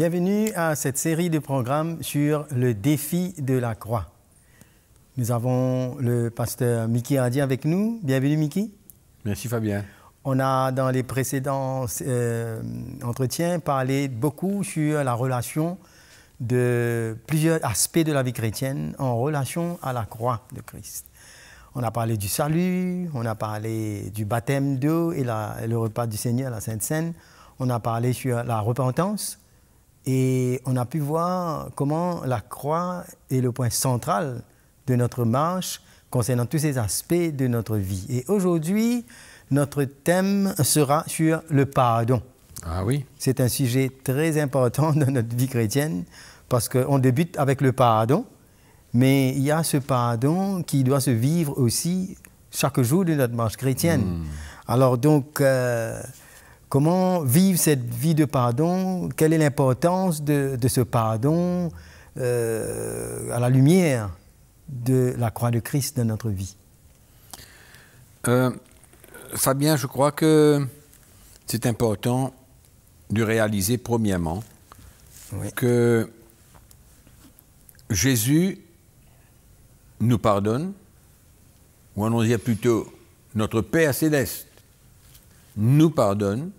Bienvenue à cette série de programmes sur le défi de la croix. Nous avons le pasteur Mickey Hardy avec nous. Bienvenue Mickey. Merci Fabien. On a dans les précédents entretiens parlé beaucoup sur la relation de plusieurs aspects de la vie chrétienne en relation à la croix de Christ. On a parlé du salut, on a parlé du baptême d'eau et le repas du Seigneur, la Sainte Seine. On a parlé sur la repentance et on a pu voir comment la croix est le point central de notre marche concernant tous ces aspects de notre vie. Et aujourd'hui, notre thème sera sur le pardon. Ah oui. C'est un sujet très important dans notre vie chrétienne parce qu'on débute avec le pardon, mais il y a ce pardon qui doit se vivre aussi chaque jour de notre marche chrétienne. Alors donc, comment vivre cette vie de pardon? Quelle est l'importance de ce pardon à la lumière de la croix de Christ dans notre vie? Fabien, je crois que c'est important de réaliser premièrement que Jésus nous pardonne, ou on dire plutôt notre Père céleste nous pardonne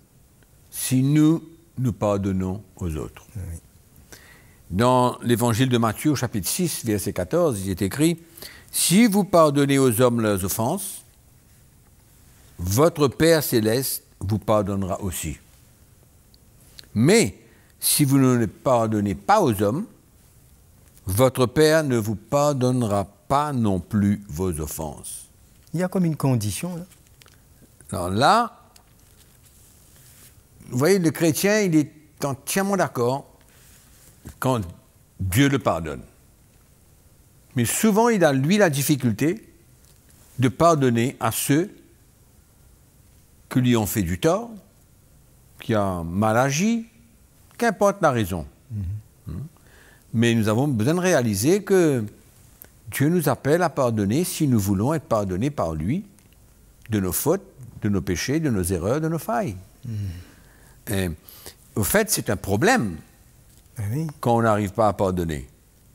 si nous nous pardonnons aux autres. Oui. Dans l'évangile de Matthieu, au chapitre 6, verset 14, il est écrit « Si vous pardonnez aux hommes leurs offenses, votre Père céleste vous pardonnera aussi. Mais si vous ne pardonnez pas aux hommes, votre Père ne vous pardonnera pas non plus vos offenses. » Il y a comme une condition, là. Alors là, vous voyez, le chrétien, il est entièrement d'accord quand Dieu le pardonne. Mais souvent, il a, lui, la difficulté de pardonner à ceux qui lui ont fait du tort, qui ont mal agi, qu'importe la raison. Mais nous avons besoin de réaliser que Dieu nous appelle à pardonner si nous voulons être pardonnés par lui de nos fautes, de nos péchés, de nos erreurs, de nos failles. Et, au fait, c'est un problème quand on n'arrive pas à pardonner.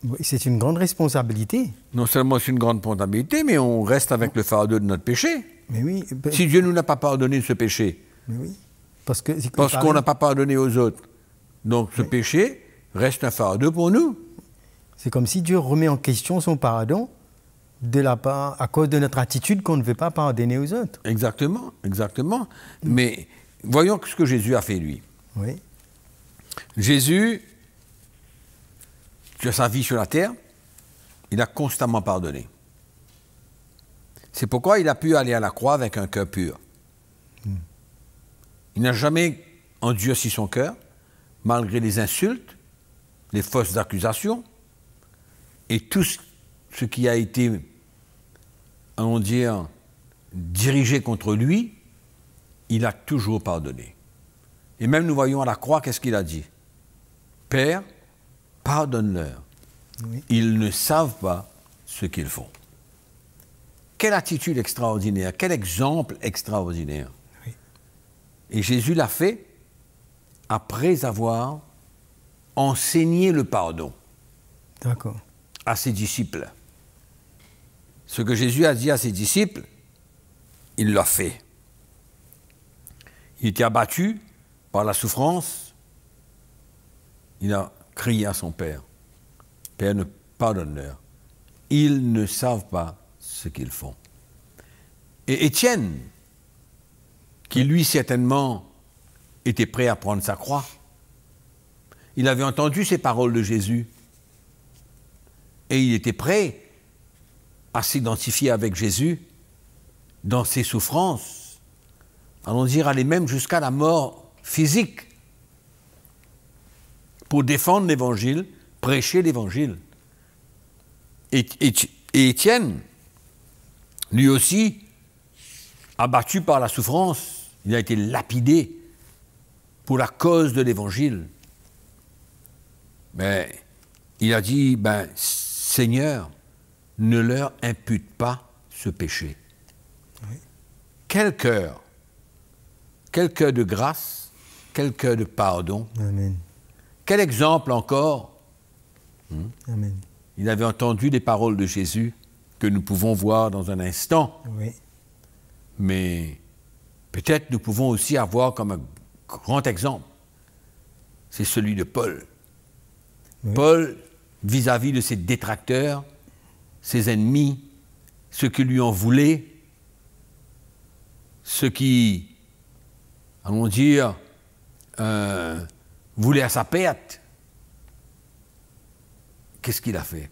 Oui, c'est une grande responsabilité. Non seulement c'est une grande responsabilité, mais on reste avec le fardeau de notre péché. Mais oui, si Dieu ne nous n'a pas pardonné ce péché, mais oui, parce qu'on n'a pas pardonné aux autres, donc ce péché reste un fardeau pour nous. C'est comme si Dieu remet en question son pardon de la part, à cause de notre attitude qu'on ne veut pas pardonner aux autres. Exactement, exactement. Mais voyons ce que Jésus a fait, lui. Oui. Jésus, sur sa vie sur la terre, il a constamment pardonné. C'est pourquoi il a pu aller à la croix avec un cœur pur. Il n'a jamais endurci son cœur, malgré les insultes, les fausses accusations, et tout ce qui a été, allons dire, dirigé contre lui, il a toujours pardonné. Et même nous voyons à la croix, qu'est-ce qu'il a dit? Père, pardonne-leur. Oui. Ils ne savent pas ce qu'ils font. Quelle attitude extraordinaire, quel exemple extraordinaire. Oui. Et Jésus l'a fait après avoir enseigné le pardon à ses disciples. Ce que Jésus a dit à ses disciples, il l'a fait. Il était abattu par la souffrance. Il a crié à son Père. Père, pardonne-leur. Ils ne savent pas ce qu'ils font. Et Étienne, qui lui certainement était prêt à prendre sa croix, il avait entendu ces paroles de Jésus et il était prêt à s'identifier avec Jésus dans ses souffrances, allons dire aller même jusqu'à la mort physique pour défendre l'Évangile, prêcher l'Évangile. Et Étienne, lui aussi, abattu par la souffrance, il a été lapidé pour la cause de l'Évangile. Mais il a dit, Seigneur, ne leur impute pas ce péché. Oui. Quel cœur de grâce, quel cœur de pardon. Amen. Quel exemple encore? Amen. Il avait entendu des paroles de Jésus que nous pouvons voir dans un instant. Oui. Mais peut-être nous pouvons aussi avoir comme un grand exemple, c'est celui de Paul. Oui. Paul, vis-à-vis de ses détracteurs, ses ennemis, ceux qui lui en voulaient, ceux qui, allons dire, voulaient à sa perte, qu'est-ce qu'il a fait?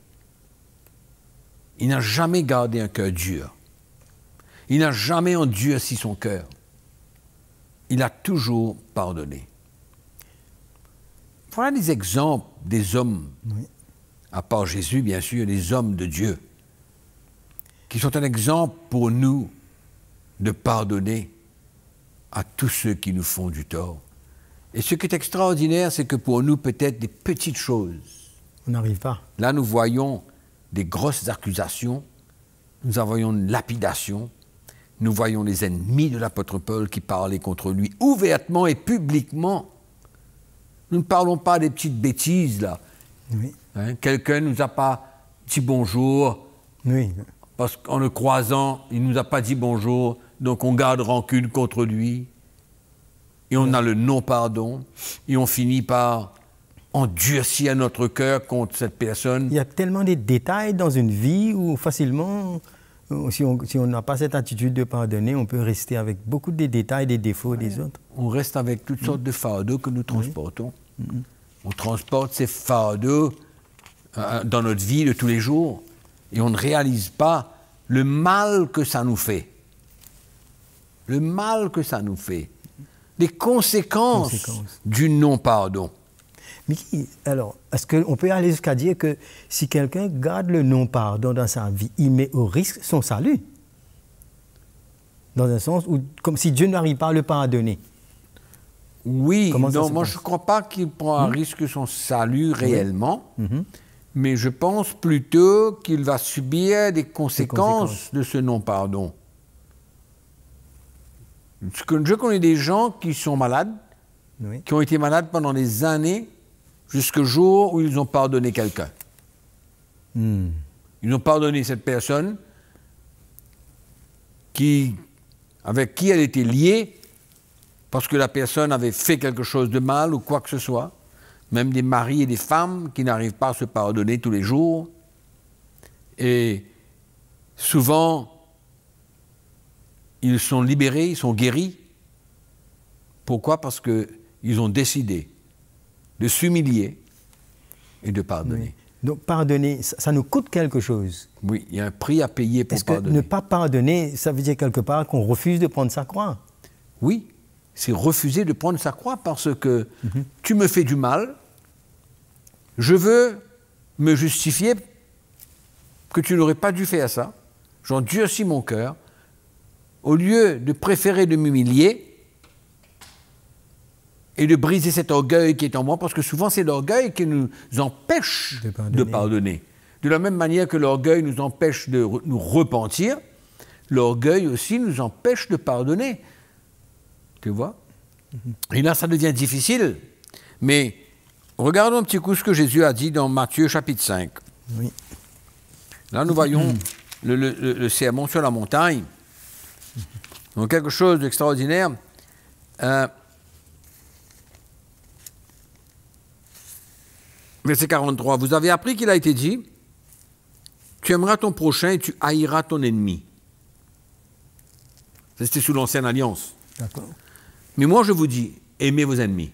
Il n'a jamais gardé un cœur dur. Il n'a jamais endurci son cœur. Il a toujours pardonné. Voilà des exemples des hommes, Oui. à part Jésus, bien sûr, des hommes de Dieu, qui sont un exemple pour nous de pardonner à tous ceux qui nous font du tort. Et ce qui est extraordinaire, c'est que pour nous, peut-être des petites choses. On n'arrive pas. Là, nous voyons des grosses accusations, nous voyons une lapidation, nous voyons les ennemis de l'apôtre Paul qui parlaient contre lui ouvertement et publiquement. Nous ne parlons pas des petites bêtises, là. Oui. Hein, quelqu'un ne nous a pas dit bonjour, Oui. parce qu'en le croisant, il ne nous a pas dit bonjour, donc on garde rancune contre lui, et on a le non-pardon, et on finit par endurcir notre cœur contre cette personne. Il y a tellement de détails dans une vie où facilement, si on n'a pas cette attitude de pardonner, on peut rester avec beaucoup de détails, des défauts des autres. On reste avec toutes sortes de fardeaux que nous transportons. On transporte ces fardeaux dans notre vie de tous les jours, et on ne réalise pas le mal que ça nous fait. Le mal que ça nous fait. Les conséquences du non-pardon. Mais alors, est-ce qu'on peut aller jusqu'à dire que si quelqu'un garde le non-pardon dans sa vie, il met au risque son salut? Dans un sens où, comme si Dieu n'arrive pas à le pardonner. Oui, Comment non, moi je ne crois pas qu'il prend à risque son salut réellement, mais je pense plutôt qu'il va subir des conséquences de ce non-pardon. Je connais des gens qui sont malades, Oui. qui ont été malades pendant des années, jusqu'au jour où ils ont pardonné quelqu'un. Ils ont pardonné cette personne avec qui elle était liée, parce que la personne avait fait quelque chose de mal ou quoi que ce soit. Même des maris et des femmes qui n'arrivent pas à se pardonner tous les jours. Et souvent, ils sont libérés, ils sont guéris. Pourquoi? Parce qu'ils ont décidé de s'humilier et de pardonner. Oui. Donc pardonner, ça nous coûte quelque chose. Oui, il y a un prix à payer pour Est-ce que pardonner. ne pas pardonner, ça veut dire quelque part qu'on refuse de prendre sa croix? Oui, c'est refuser de prendre sa croix parce que tu me fais du mal, je veux me justifier que tu n'aurais pas dû faire ça, j'endurcis mon cœur, au lieu de préférer de m'humilier et de briser cet orgueil qui est en moi, parce que souvent c'est l'orgueil qui nous empêche de pardonner. De la même manière que l'orgueil nous empêche de nous repentir, l'orgueil aussi nous empêche de pardonner. Tu vois? Et là, ça devient difficile. Mais regardons un petit coup ce que Jésus a dit dans Matthieu chapitre 5. Oui. Là, nous voyons le sermon sur la montagne. Donc, quelque chose d'extraordinaire. Verset 43. Vous avez appris qu'il a été dit, tu aimeras ton prochain et tu haïras ton ennemi. Ça, c'était sous l'ancienne alliance. D'accord. Mais moi, je vous dis, aimez vos ennemis.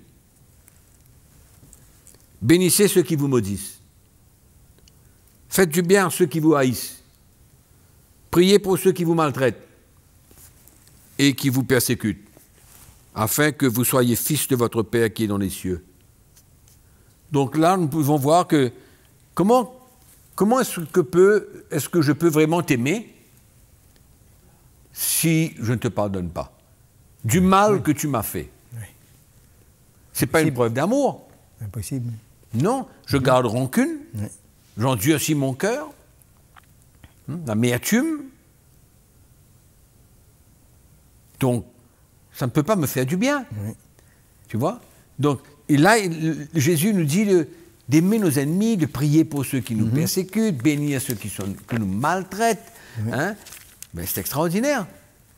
Bénissez ceux qui vous maudissent. Faites du bien à ceux qui vous haïssent. Priez pour ceux qui vous maltraitent et qui vous persécutent, afin que vous soyez fils de votre Père qui est dans les cieux. Donc là, nous pouvons voir que comment est-ce que je peux vraiment t'aimer si je ne te pardonne pas du mal que tu m'as fait? Oui. Ce n'est pas une preuve d'amour. Impossible. Non, je garde rancune, j'endurcis mon cœur, l'amertume. Donc, ça ne peut pas me faire du bien. Oui. Tu vois? Donc, Et là, Jésus nous dit d'aimer nos ennemis, de prier pour ceux qui nous persécutent, bénir ceux qui nous maltraitent. Hein? Ben, c'est extraordinaire.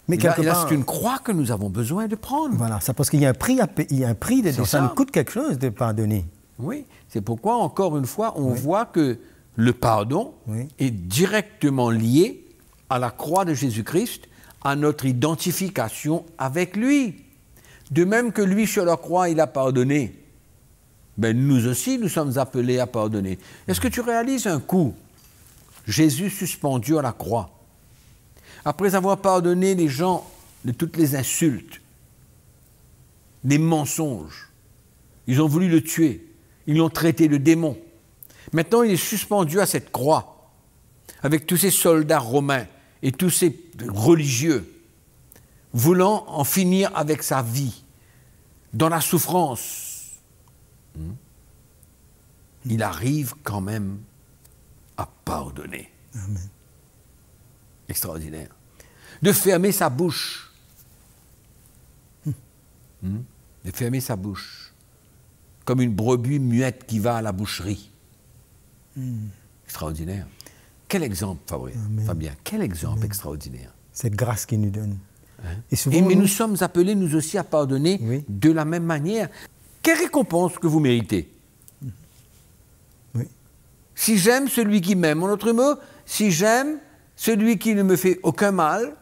Mais là, c'est une croix que nous avons besoin de prendre. Voilà, c'est parce qu'il y a un prix à payer, il y a un prix dedans. Ça nous coûte quelque chose de pardonner. Oui, c'est pourquoi, encore une fois, on voit que le pardon est directement lié à la croix de Jésus-Christ, à notre identification avec lui. De même que lui, sur la croix, il a pardonné, ben, nous aussi, nous sommes appelés à pardonner. Est-ce que tu réalises un coup, Jésus suspendu à la croix, après avoir pardonné les gens de toutes les insultes, des mensonges, ils ont voulu le tuer, ils l'ont traité de démon. Maintenant, il est suspendu à cette croix, avec tous ces soldats romains et tous ces religieux, voulant en finir avec sa vie, dans la souffrance. Il arrive quand même à pardonner. Amen. Extraordinaire. De fermer sa bouche. De fermer sa bouche. Comme une brebis muette qui va à la boucherie. Extraordinaire. Quel exemple, Fabien, quel exemple extraordinaire. Cette grâce qu'il nous donne. Hein? Mais nous sommes appelés, nous aussi, à pardonner de la même manière. Quelle récompense que vous méritez? Si j'aime celui qui m'aime, en autre mot, si j'aime celui qui ne me fait aucun mal,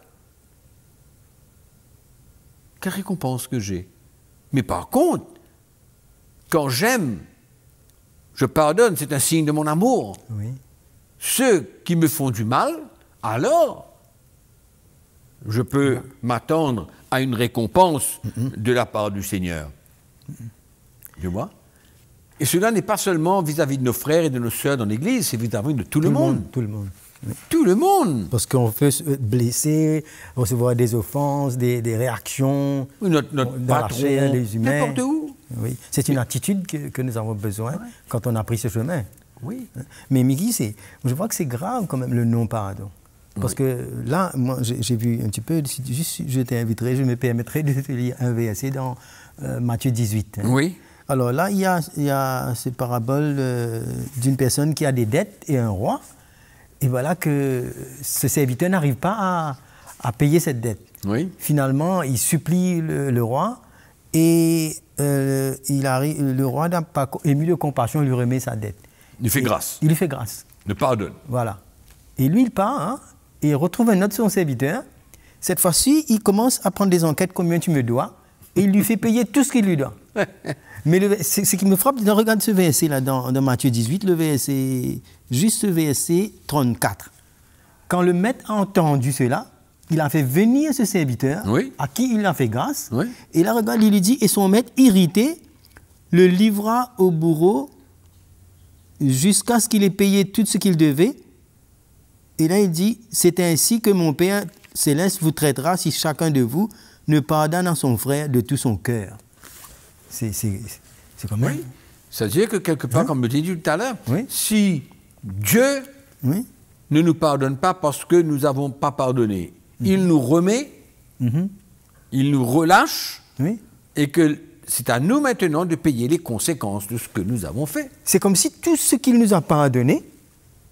quelle récompense que j'ai? Mais par contre, quand j'aime, je pardonne, c'est un signe de mon amour. Ceux qui me font du mal, alors, je peux m'attendre à une récompense de la part du Seigneur. Tu vois? Et cela n'est pas seulement vis-à-vis de nos frères et de nos sœurs dans l'Église, c'est vis-à-vis de tout le monde. Tout le monde. Tout le monde. Parce qu'on peut se blesser, recevoir des offenses, des réactions, notre patron, les humains. N'importe où. Oui. C'est une attitude que nous avons besoin quand on a pris ce chemin. Oui. Mais Migui, je vois que c'est grave quand même le non-pardon. Parce que là, moi, j'ai vu un petit peu, juste je t'inviterai, je me permettrai de te lire un verset dans Matthieu 18. Oui. Alors là, il y a ces paraboles d'une personne qui a des dettes et un roi. Et voilà que ce serviteur n'arrive pas à payer cette dette. Oui. Finalement, il supplie le roi et le roi n'a pas ému de compassion, il lui remet sa dette. Il lui fait grâce. Il lui fait grâce. Il pardonne. Voilà. Et lui, il part et il retrouve un autre son serviteur. Cette fois-ci, il commence à prendre des enquêtes, combien tu me dois, et il lui fait payer tout ce qu'il lui doit. Mais ce qui me frappe, regarde ce verset-là dans Matthieu 18, juste ce verset 34. Quand le maître a entendu cela, il a fait venir ce serviteur, à qui il a fait grâce, et là, regarde, il lui dit, et son maître, irrité, le livra au bourreau jusqu'à ce qu'il ait payé tout ce qu'il devait. Et là, il dit, c'est ainsi que mon Père céleste vous traitera si chacun de vous ne pardonne à son frère de tout son cœur. C'est quand même... C'est-à-dire que quelque part, comme je t'ai dit tout à l'heure, si Dieu ne nous pardonne pas parce que nous n'avons pas pardonné, il nous remet, il nous relâche, et que c'est à nous maintenant de payer les conséquences de ce que nous avons fait. C'est comme si tout ce qu'il nous a pardonné,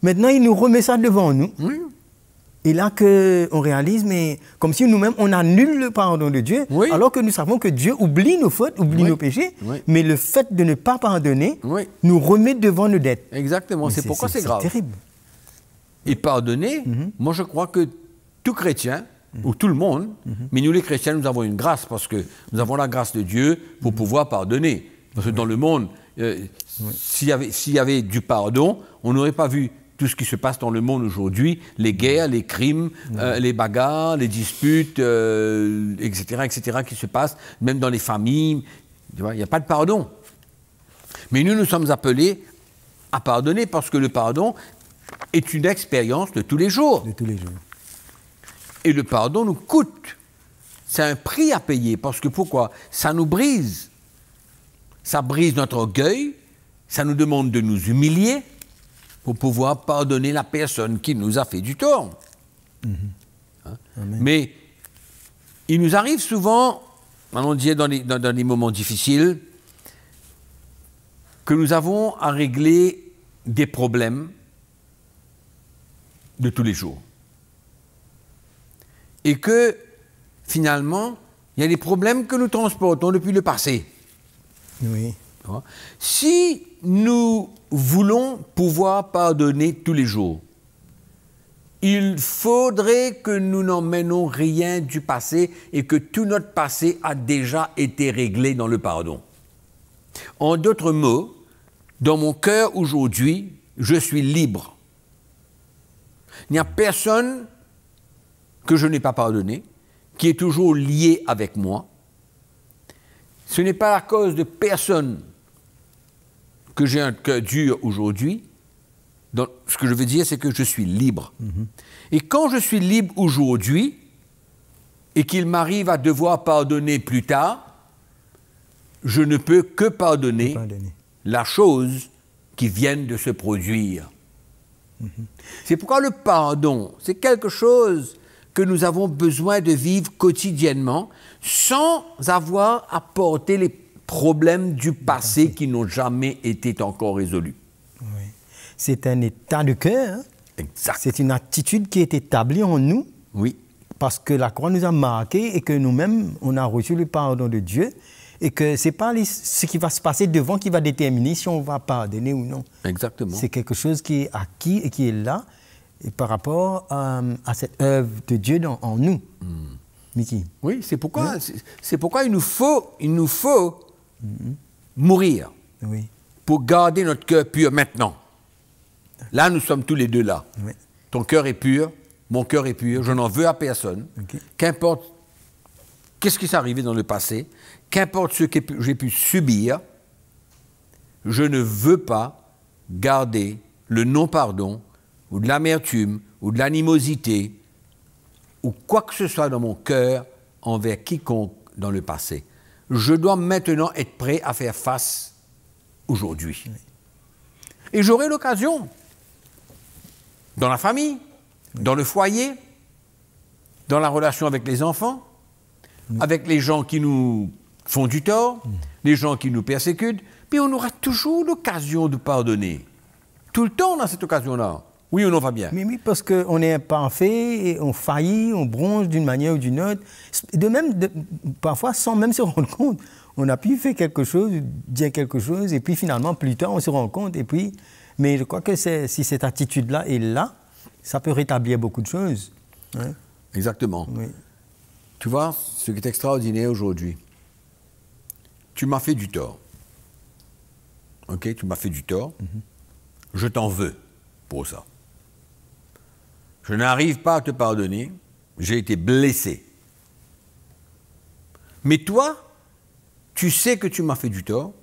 maintenant il nous remet ça devant nous. Et là qu'on réalise, mais comme si nous-mêmes, on annule le pardon de Dieu, alors que nous savons que Dieu oublie nos fautes, oublie nos péchés, mais le fait de ne pas pardonner nous remet devant nos dettes. Exactement, c'est pourquoi c'est grave. C'est terrible. Et pardonner, moi je crois que tout chrétien, ou tout le monde, mais nous les chrétiens, nous avons une grâce, parce que nous avons la grâce de Dieu pour pouvoir pardonner. Parce que dans le monde, s'il y avait du pardon, on n'aurait pas vu tout ce qui se passe dans le monde aujourd'hui, les guerres, les crimes, les bagarres, les disputes, etc., qui se passent, même dans les familles. Tu vois, il n'y a pas de pardon. Mais nous sommes appelés à pardonner, parce que le pardon est une expérience de tous les jours. De tous les jours. Et le pardon nous coûte. C'est un prix à payer, parce que pourquoi? Ça nous brise. Ça brise notre orgueil, ça nous demande de nous humilier, pour pouvoir pardonner la personne qui nous a fait du tort. Mais il nous arrive souvent, allons dire dans les moments difficiles, que nous avons à régler des problèmes de tous les jours. Et que, finalement, il y a des problèmes que nous transportons depuis le passé. Oui. Si nous voulons pouvoir pardonner tous les jours, il faudrait que nous n'emmènons rien du passé et que tout notre passé a déjà été réglé dans le pardon. En d'autres mots, dans mon cœur aujourd'hui, je suis libre. Il n'y a personne que je n'ai pas pardonné, qui est toujours lié avec moi. Ce n'est pas à cause de personne que j'ai un cœur dur aujourd'hui. Donc, ce que je veux dire, c'est que je suis libre. Et quand je suis libre aujourd'hui, et qu'il m'arrive à devoir pardonner plus tard, je ne peux que pardonner la chose qui vient de se produire. C'est pourquoi le pardon, c'est quelque chose que nous avons besoin de vivre quotidiennement sans avoir à porter les problèmes du passé qui n'ont jamais été encore résolus. Oui. C'est un état de cœur. Exact. C'est une attitude qui est établie en nous. Oui. Parce que la croix nous a marqués et que nous-mêmes, on a reçu le pardon de Dieu. Et que ce n'est pas ce qui va se passer devant qui va déterminer si on va pardonner ou non. Exactement. C'est quelque chose qui est acquis et qui est là et par rapport à cette œuvre de Dieu en nous. Mickey. Oui, c'est pourquoi, il nous faut mourir pour garder notre cœur pur maintenant. Là, nous sommes tous les deux là. Oui. Ton cœur est pur, mon cœur est pur, je n'en veux à personne. Qu'importe qu'est-ce qui s'est arrivé dans le passé, qu'importe ce que j'ai pu subir, je ne veux pas garder le non-pardon ou de l'amertume ou de l'animosité ou quoi que ce soit dans mon cœur envers quiconque dans le passé. Je dois maintenant être prêt à faire face aujourd'hui. Oui. Et j'aurai l'occasion, dans la famille, dans le foyer, dans la relation avec les enfants, avec les gens qui nous font du tort, les gens qui nous persécutent, puis on aura toujours l'occasion de pardonner. Tout le temps, on a cette occasion-là. Oui ou non, Fabien? Oui, parce qu'on est imparfait, et on faillit, on bronche d'une manière ou d'une autre. De même, parfois, sans même se rendre compte, on a pu faire quelque chose, dire quelque chose, et puis finalement, plus tard, on se rend compte. Et puis, mais je crois que si cette attitude-là est là, ça peut rétablir beaucoup de choses. Hein? Exactement. Oui. Tu vois, ce qui est extraordinaire aujourd'hui, tu m'as fait du tort. Ok, tu m'as fait du tort. Je t'en veux pour ça. Je n'arrive pas à te pardonner. J'ai été blessé. Mais toi, tu sais que tu m'as fait du tort.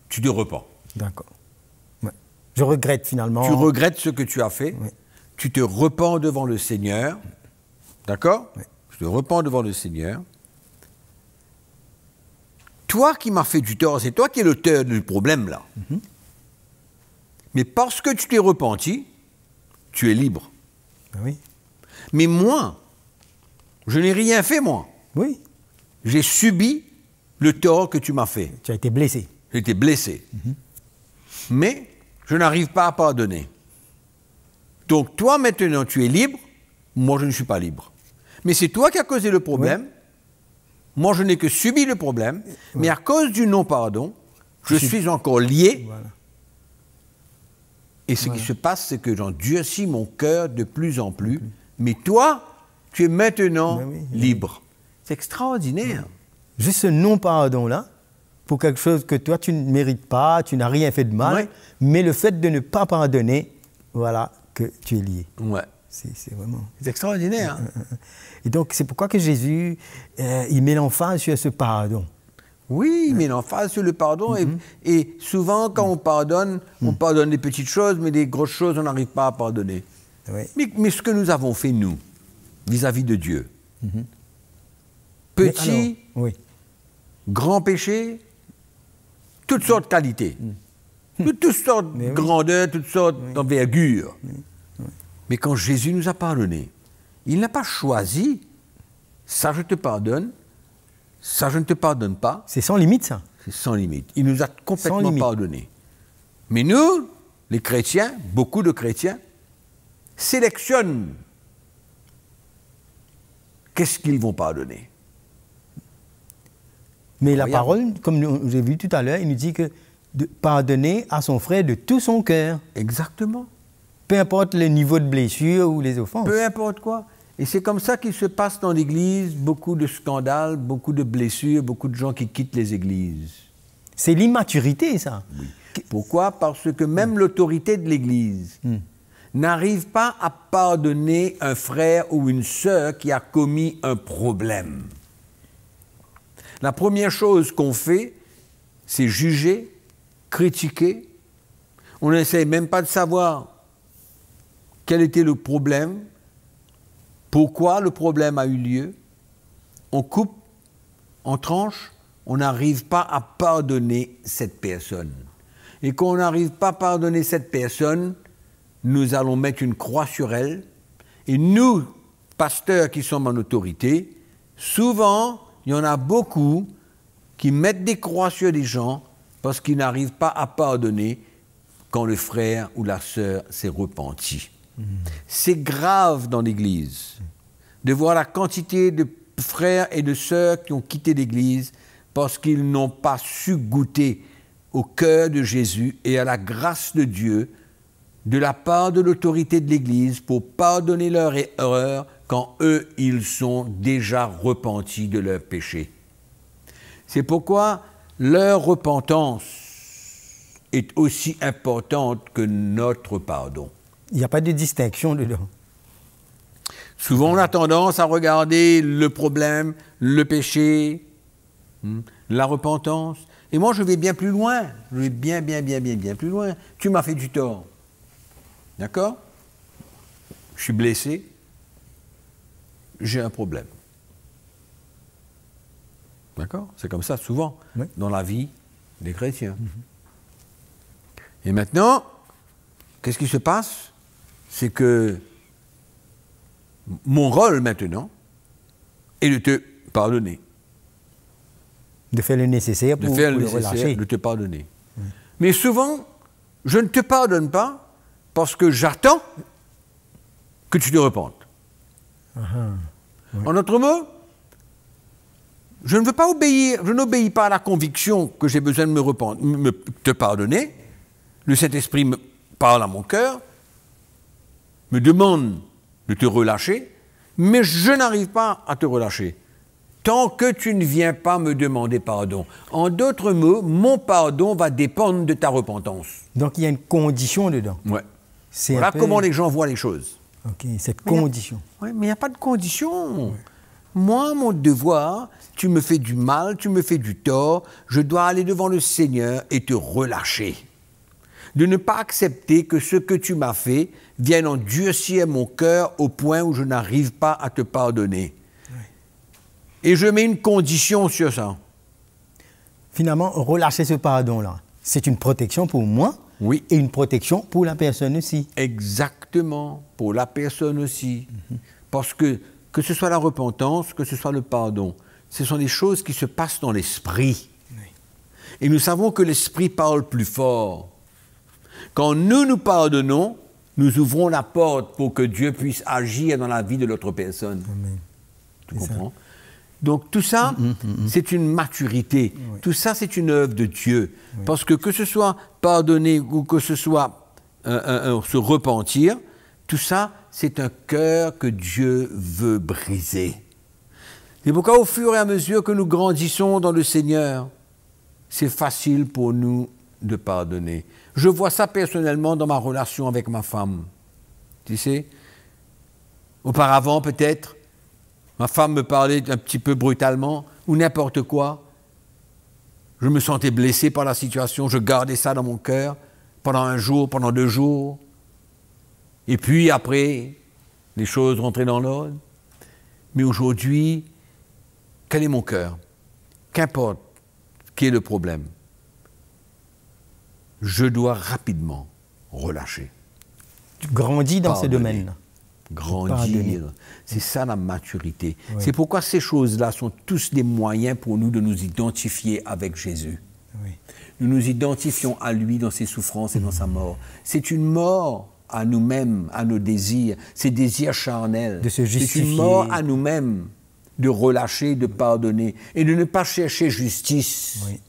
Tu te repens. D'accord. Ouais. Je regrette finalement. Tu regrettes ce que tu as fait. Oui. Tu te repens devant le Seigneur. D'accord? Oui. Je te repens devant le Seigneur. Toi qui m'as fait du tort, c'est toi qui es l'auteur du problème là. Mais parce que tu t'es repenti, tu es libre. Oui. Mais moi, je n'ai rien fait, moi. Oui. J'ai subi le tort que tu m'as fait. Tu as été blessé. J'ai été blessé. Mais je n'arrive pas à pardonner. Donc toi, maintenant, tu es libre. Moi, je ne suis pas libre. Mais c'est toi qui as causé le problème. Oui. Moi, je n'ai que subi le problème. Oui. Mais à cause du non-pardon, je suis encore lié. Voilà. Et ce qui se passe, c'est que j'endurcis mon cœur de plus en plus. Mais toi, tu es maintenant libre. C'est extraordinaire. Juste ce non-pardon-là, pour quelque chose que toi, tu ne mérites pas, tu n'as rien fait de mal, mais le fait de ne pas pardonner, voilà, que tu es lié. Ouais. C'est vraiment... C'est extraordinaire. Et donc, c'est pourquoi que Jésus, il met l'emphase sur ce pardon. Oui, mais l'emphase sur le pardon. Et souvent, quand on pardonne des petites choses, mais des grosses choses, on n'arrive pas à pardonner. Oui. Mais ce que nous avons fait, nous, vis-à-vis de Dieu, petit, grand péché, toutes sortes de qualités, toutes sortes de grandeurs, toutes sortes d'envergures. Mais quand Jésus nous a pardonné, il n'a pas choisi, ça je te pardonne, ça je ne te pardonne pas. C'est sans limite, ça. C'est sans limite. Il nous a complètement pardonné. Mais nous, les chrétiens, beaucoup de chrétiens, sélectionnent qu'est-ce qu'ils vont pardonner. Mais la parole, comme j'ai vu tout à l'heure, il nous dit que de pardonner à son frère de tout son cœur. Exactement. Peu importe le niveau de blessure ou les offenses. Peu importe quoi. Et c'est comme ça qu'il se passe dans l'Église, beaucoup de scandales, beaucoup de blessures, beaucoup de gens qui quittent les églises. C'est l'immaturité, ça. Oui. Pourquoi? Parce que même l'autorité de l'Église n'arrive pas à pardonner un frère ou une sœur qui a commis un problème. La première chose qu'on fait, c'est juger, critiquer. On n'essaye même pas de savoir quel était le problème, pourquoi le problème a eu lieu. On coupe, on tranche, on n'arrive pas à pardonner cette personne. Et quand on n'arrive pas à pardonner cette personne, nous allons mettre une croix sur elle. Et nous, pasteurs qui sommes en autorité, souvent, il y en a beaucoup qui mettent des croix sur des gens parce qu'ils n'arrivent pas à pardonner quand le frère ou la sœur s'est repenti. C'est grave dans l'Église de voir la quantité de frères et de sœurs qui ont quitté l'Église parce qu'ils n'ont pas su goûter au cœur de Jésus et à la grâce de Dieu de la part de l'autorité de l'Église pour pardonner leurs erreurs quand eux, ils sont déjà repentis de leurs péchés. C'est pourquoi leur repentance est aussi importante que notre pardon. Il n'y a pas de distinction dedans. Souvent, on a tendance à regarder le problème, le péché, la repentance. Et moi, je vais bien plus loin. Je vais bien plus loin. Tu m'as fait du tort. D'accord? Je suis blessé. J'ai un problème. D'accord? C'est comme ça, souvent, dans la vie des chrétiens. Et maintenant, qu'est-ce qui se passe? C'est que mon rôle maintenant est de te pardonner. De faire le nécessaire pour le relâcher. De te pardonner. Mais souvent, je ne te pardonne pas parce que j'attends que tu te repentes. En d'autres mots, je ne veux pas obéir, je n'obéis pas à la conviction que j'ai besoin de te pardonner. Le Saint-Esprit me parle à mon cœur, me demande de te relâcher, mais je n'arrive pas à te relâcher tant que tu ne viens pas me demander pardon. En d'autres mots, mon pardon va dépendre de ta repentance. Donc il y a une condition dedans. Ouais. Voilà comment les gens voient les choses. Ok, cette condition. Oui, mais il n'y a pas de condition. Moi, mon devoir, tu me fais du mal, tu me fais du tort, je dois aller devant le Seigneur et te relâcher. De ne pas accepter que ce que tu m'as fait vienne endurcir mon cœur au point où je n'arrive pas à te pardonner. Oui. Et je mets une condition sur ça. Finalement, relâcher ce pardon-là, c'est une protection pour moi et une protection pour la personne aussi. Exactement, pour la personne aussi. Parce que ce soit la repentance, que ce soit le pardon, ce sont des choses qui se passent dans l'esprit. Oui. Et nous savons que l'esprit parle plus fort. Quand nous pardonnons, nous ouvrons la porte pour que Dieu puisse agir dans la vie de l'autre personne. Amen. Tu comprends? Donc tout ça, c'est une maturité. Oui. Tout ça, c'est une œuvre de Dieu. Oui. Parce que ce soit pardonner ou que ce soit se repentir, tout ça, c'est un cœur que Dieu veut briser. C'est pourquoi au fur et à mesure que nous grandissons dans le Seigneur, c'est facile pour nous de pardonner. Je vois ça personnellement dans ma relation avec ma femme. Tu sais, auparavant peut-être, ma femme me parlait un petit peu brutalement ou n'importe quoi. Je me sentais blessé par la situation, je gardais ça dans mon cœur pendant un jour, pendant 2 jours. Et puis après, les choses rentraient dans l'ordre. Mais aujourd'hui, quel est mon cœur? Qu'importe quel est le problème, je dois rapidement relâcher. Tu grandis dans ce domaine-là. Grandir, c'est ça la maturité. Oui. C'est pourquoi ces choses-là sont tous des moyens pour nous de nous identifier avec Jésus. Oui. Nous nous identifions à lui dans ses souffrances et dans sa mort. C'est une mort à nous-mêmes, à nos désirs, ces désirs charnels. De se justifier. C'est une mort à nous-mêmes de relâcher, de pardonner et de ne pas chercher justice. Oui.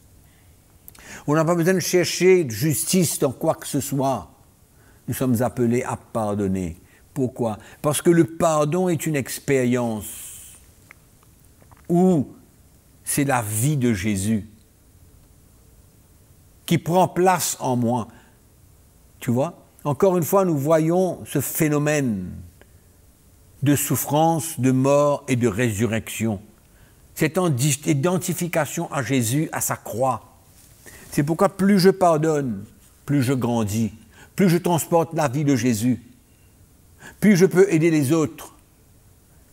On n'a pas besoin de chercher justice dans quoi que ce soit. Nous sommes appelés à pardonner. Pourquoi? Parce que le pardon est une expérience où c'est la vie de Jésus qui prend place en moi. Tu vois? Encore une fois, nous voyons ce phénomène de souffrance, de mort et de résurrection. Cette identification à Jésus, à sa croix. C'est pourquoi plus je pardonne, plus je grandis, plus je transporte la vie de Jésus, plus je peux aider les autres.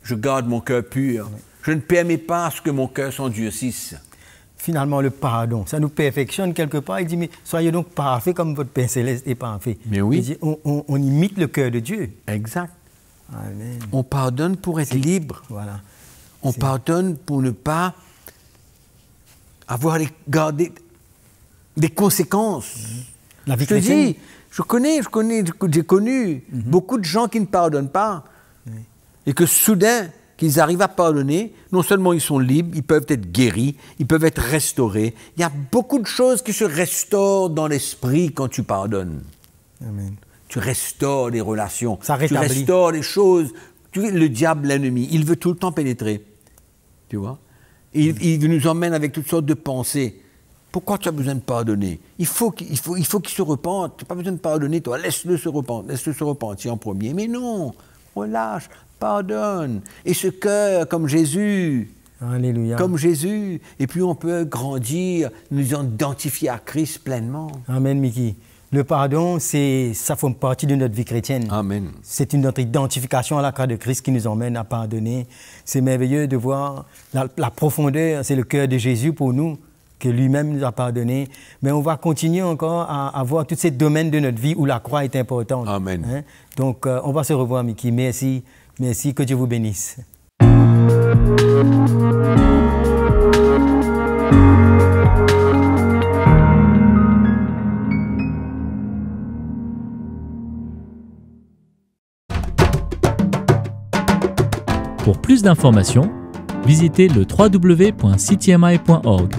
Je garde mon cœur pur. Je ne permets pas à ce que mon cœur s'endurcisse. Finalement, le pardon, ça nous perfectionne quelque part. Il dit, mais soyez donc parfaits comme votre Père Céleste est parfait. Mais oui. Il dit, on imite le cœur de Dieu. Exact. Amen. On pardonne pour être libre. Voilà. On pardonne pour ne pas avoir garder des conséquences. La vie Je te chrétienne. dis, j'ai connu beaucoup de gens qui ne pardonnent pas. Et que soudain, qu'ils arrivent à pardonner, non seulement ils sont libres, ils peuvent être guéris, ils peuvent être restaurés. Il y a beaucoup de choses qui se restaurent dans l'esprit quand tu pardonnes. Amen. Tu restaures les relations, Ça tu rétablit. restaures les choses. Tu vois, le diable, l'ennemi, il veut tout le temps pénétrer. Tu vois? Il nous emmène avec toutes sortes de pensées. Pourquoi tu as besoin de pardonner? Il faut qu'il se repente. Tu n'as pas besoin de pardonner, toi. Laisse-le se repentir en premier. Mais non, relâche, pardonne. Et ce cœur, comme Jésus. Alléluia. Comme Jésus. Et puis on peut grandir, nous identifier à Christ pleinement. Amen, Mickey. Le pardon, ça fait partie de notre vie chrétienne. Amen. C'est notre identification à la croix de Christ qui nous emmène à pardonner. C'est merveilleux de voir la profondeur, c'est le cœur de Jésus pour nous, que lui-même nous a pardonné. Mais on va continuer encore à voir tous ces domaines de notre vie où la croix est importante. Amen. Hein? Donc, on va se revoir, Mickey. Merci. Merci. Que Dieu vous bénisse. Pour plus d'informations, visitez le www.ctmi.org.